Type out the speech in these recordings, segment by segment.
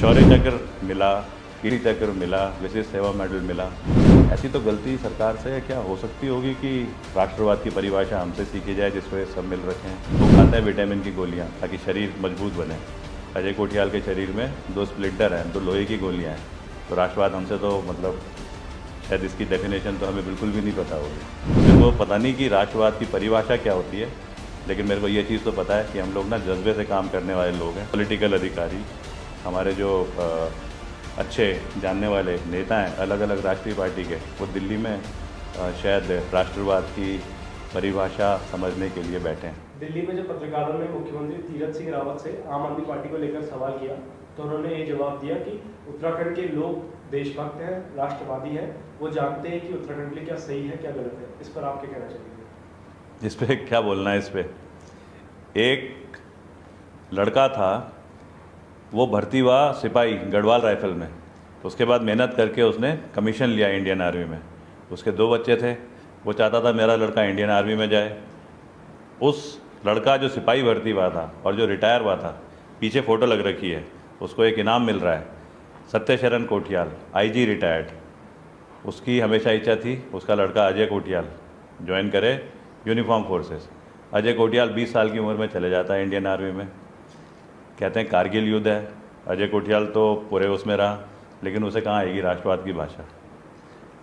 शौर्य चक्र मिला, कीर्ति चक्र मिला, विशिष्ट सेवा मेडल मिला। ऐसी तो गलती सरकार से क्या हो सकती होगी कि राष्ट्रवाद की परिभाषा हमसे सीखी जाए जिसको सब मिल रखे हैं। वो खाते हैं विटामिन की गोलियां ताकि शरीर मजबूत बने। अजय कोटियाल के शरीर में 2 स्प्लिंटर हैं, 2 लोहे की गोलियां हैं। तो राष्ट्रवाद हमसे तो मतलब शायद इसकी डेफिनेशन तो हमें बिल्कुल भी नहीं पता होगी। मेरे को पता नहीं कि राष्ट्रवाद की परिभाषा क्या होती है, लेकिन मेरे को ये चीज़ तो पता है कि हम लोग ना जज्बे से काम करने वाले लोग हैं। पॉलिटिकल अधिकारी, हमारे जो अच्छे जानने वाले नेता हैं अलग अलग राष्ट्रीय पार्टी के, वो दिल्ली में शायद राष्ट्रवाद की परिभाषा समझने के लिए बैठे हैं। दिल्ली में जब पत्रकारों ने मुख्यमंत्री तीरथ सिंह रावत से आम आदमी पार्टी को लेकर सवाल किया तो उन्होंने ये जवाब दिया कि उत्तराखंड के लोग देशभक्त हैं, राष्ट्रवादी हैं, वो जानते हैं कि उत्तराखंड के लिए क्या सही है क्या गलत है। इस पर आप क्या कहना चाहेंगे? इस पर क्या बोलना है? इस पर एक लड़का था, वो भर्ती हुआ सिपाही गढ़वाल राइफल में। उसके बाद मेहनत करके उसने कमीशन लिया इंडियन आर्मी में। उसके 2 बच्चे थे, वो चाहता था मेरा लड़का इंडियन आर्मी में जाए। उस लड़का जो सिपाही भर्ती हुआ था और जो रिटायर हुआ था, पीछे फ़ोटो लग रखी है, उसको एक इनाम मिल रहा है। सत्यशरण कोटियाल, आईजी रिटायर्ड। उसकी हमेशा इच्छा थी उसका लड़का अजय कोटियाल ज्वाइन करे यूनिफॉर्म फोर्सेस। अजय कोटियाल 20 साल की उम्र में चले जाता है इंडियन आर्मी में। कहते हैं कारगिल युद्ध है, अजय कोटियाल तो पूरे उसमें रहा, लेकिन उसे कहाँ आएगी राष्ट्रवाद की भाषा।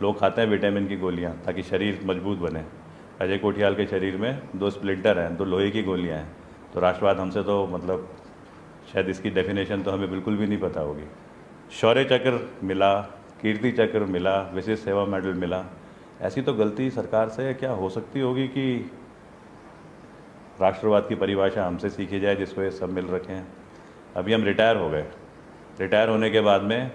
लोग खाते हैं विटामिन की गोलियां ताकि शरीर मजबूत बने। अजय कोटियाल के शरीर में 2 स्प्लिंटर हैं, 2 लोहे की गोलियां हैं। तो राष्ट्रवाद हमसे तो मतलब शायद इसकी डेफिनेशन तो हमें बिल्कुल भी नहीं पता होगी। शौर्य चक्र मिला, कीर्ति चक्र मिला, विशिष्ट सेवा मेडल मिला। ऐसी तो गलती सरकार से क्या हो सकती होगी कि राष्ट्रवाद की परिभाषा हमसे सीखी जाए जिसको ये सब मिल रखे हैं। अभी हम रिटायर हो गए। रिटायर होने के बाद में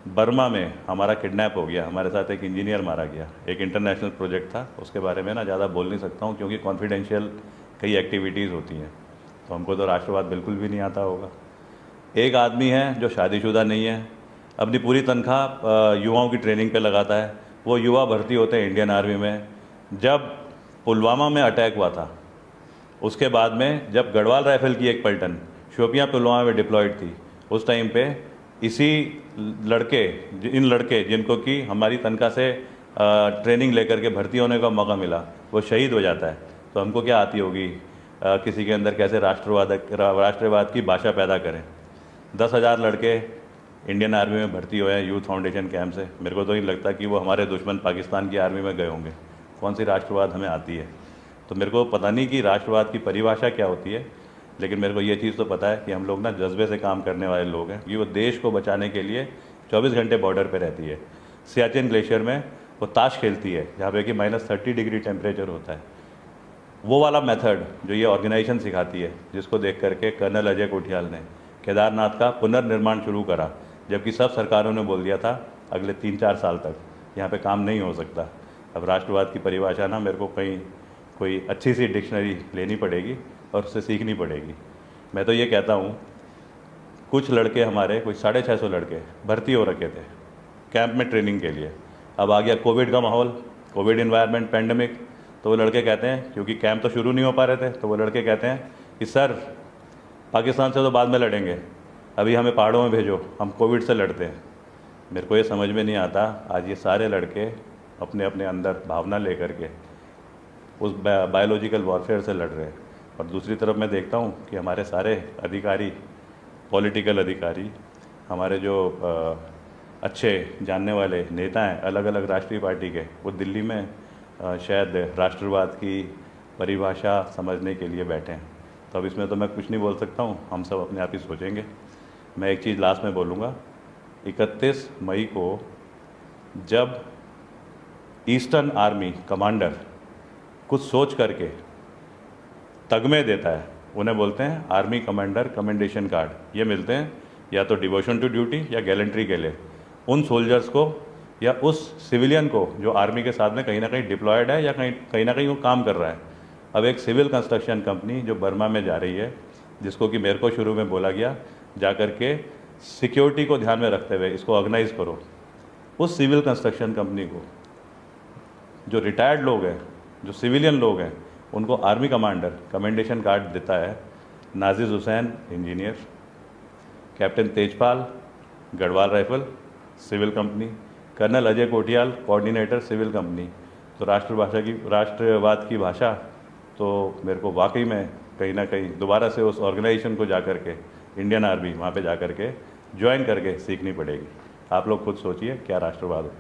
बर्मा में हमारा किडनैप हो गया, हमारे साथ एक इंजीनियर मारा गया। एक इंटरनेशनल प्रोजेक्ट था, उसके बारे में ना ज़्यादा बोल नहीं सकता हूँ क्योंकि कॉन्फिडेंशियल कई एक्टिविटीज़ होती हैं, तो हमको तो राष्ट्रवाद बिल्कुल भी नहीं आता होगा। एक आदमी है जो शादीशुदा नहीं है, अपनी पूरी तनख्वाह युवाओं की ट्रेनिंग पे लगाता है। वो युवा भर्ती होते हैं इंडियन आर्मी में। जब पुलवामा में अटैक हुआ था, उसके बाद में जब गढ़वाल राइफल की एक पलटन शोपियाँ पुलवामा में डिप्लॉयड थी, उस टाइम पे इसी इन लड़के जिनको कि हमारी तनख्वाह से ट्रेनिंग लेकर के भर्ती होने का मौका मिला, वो शहीद हो जाता है। तो हमको क्या आती होगी किसी के अंदर कैसे राष्ट्रवाद की भाषा पैदा करें। 10,000 लड़के इंडियन आर्मी में भर्ती हुए हैं यूथ फाउंडेशन कैंप से। मेरे को तो नहीं लगता कि वो हमारे दुश्मन पाकिस्तान की आर्मी में गए होंगे। कौन सी राष्ट्रवाद हमें आती है? तो मेरे को पता नहीं कि राष्ट्रवाद की परिभाषा क्या होती है, लेकिन मेरे को ये चीज़ तो पता है कि हम लोग ना जज्बे से काम करने वाले लोग हैं। ये वो देश को बचाने के लिए 24 घंटे बॉर्डर पे रहती है। सियाचिन ग्लेशियर में वो ताश खेलती है जहाँ पे कि -30 डिग्री टेम्परेचर होता है। वो वाला मेथड जो ये ऑर्गेनाइजेशन सिखाती है, जिसको देख करके कर्नल अजय कोटियाल ने केदारनाथ का पुनर्निर्माण शुरू करा, जबकि सब सरकारों ने बोल दिया था अगले 3-4 साल तक यहाँ पे काम नहीं हो सकता। अब राष्ट्रवाद की परिभाषा ना मेरे को कहीं कोई अच्छी सी डिक्शनरी लेनी पड़ेगी और उससे सीखनी पड़ेगी। मैं तो ये कहता हूँ, कुछ लड़के हमारे, कुछ 650 लड़के भर्ती हो रखे थे कैंप में ट्रेनिंग के लिए। अब आ गया कोविड का माहौल, कोविड इन्वायरमेंट, पैंडमिक, तो वो लड़के कहते हैं, क्योंकि कैंप तो शुरू नहीं हो पा रहे थे, तो वो लड़के कहते हैं कि सर पाकिस्तान से तो बाद में लड़ेंगे, अभी हमें पहाड़ों में भेजो, हम कोविड से लड़ते हैं। मेरे को ये समझ में नहीं आता, आज ये सारे लड़के अपने अपने अंदर भावना लेकर के उस बायोलॉजिकल वॉरफेयर से लड़ रहे हैं। और दूसरी तरफ मैं देखता हूँ कि हमारे सारे अधिकारी, पॉलिटिकल अधिकारी, हमारे जो अच्छे जानने वाले नेता हैं अलग अलग राष्ट्रीय पार्टी के, वो दिल्ली में शायद राष्ट्रवाद की परिभाषा समझने के लिए बैठे हैं। तो अब इसमें तो मैं कुछ नहीं बोल सकता हूँ, हम सब अपने आप ही सोचेंगे। मैं एक चीज़ लास्ट में बोलूँगा, 31 मई को जब ईस्टर्न आर्मी कमांडर कुछ सोच करके तगमे देता है, उन्हें बोलते हैं आर्मी कमांडर कमेंडेशन कार्ड। ये मिलते हैं या तो डिवोशन टू ड्यूटी या गैलेंट्री के लिए उन सोल्जर्स को या उस सिविलियन को जो आर्मी के साथ में कहीं ना कहीं डिप्लॉयड है या कहीं ना कहीं वो काम कर रहा है। अब एक सिविल कंस्ट्रक्शन कंपनी जो बर्मा में जा रही है, जिसको कि मेरे को शुरू में बोला गया जा कर के सिक्योरिटी को ध्यान में रखते हुए इसको ऑर्गेनाइज करो, उस सिविल कंस्ट्रक्शन कंपनी को जो रिटायर्ड लोग हैं, जो सिविलियन लोग हैं, उनको आर्मी कमांडर कमेंडेशन कार्ड देता है नाजिज़ Hussain engineer. Captain Tejpal, Garhwal rifle, civil company, colonel Ajay Kotiyal, coordinator civil company. तो राष्ट्रवाद की भाषा तो मेरे को वाकई में कहीं ना कहीं दोबारा से उस ऑर्गेनाइजेशन को जा कर के, इंडियन आर्मी वहाँ पे जा कर के ज्वाइन करके सीखनी पड़ेगी। आप लोग खुद सोचिए क्या राष्ट्रवाद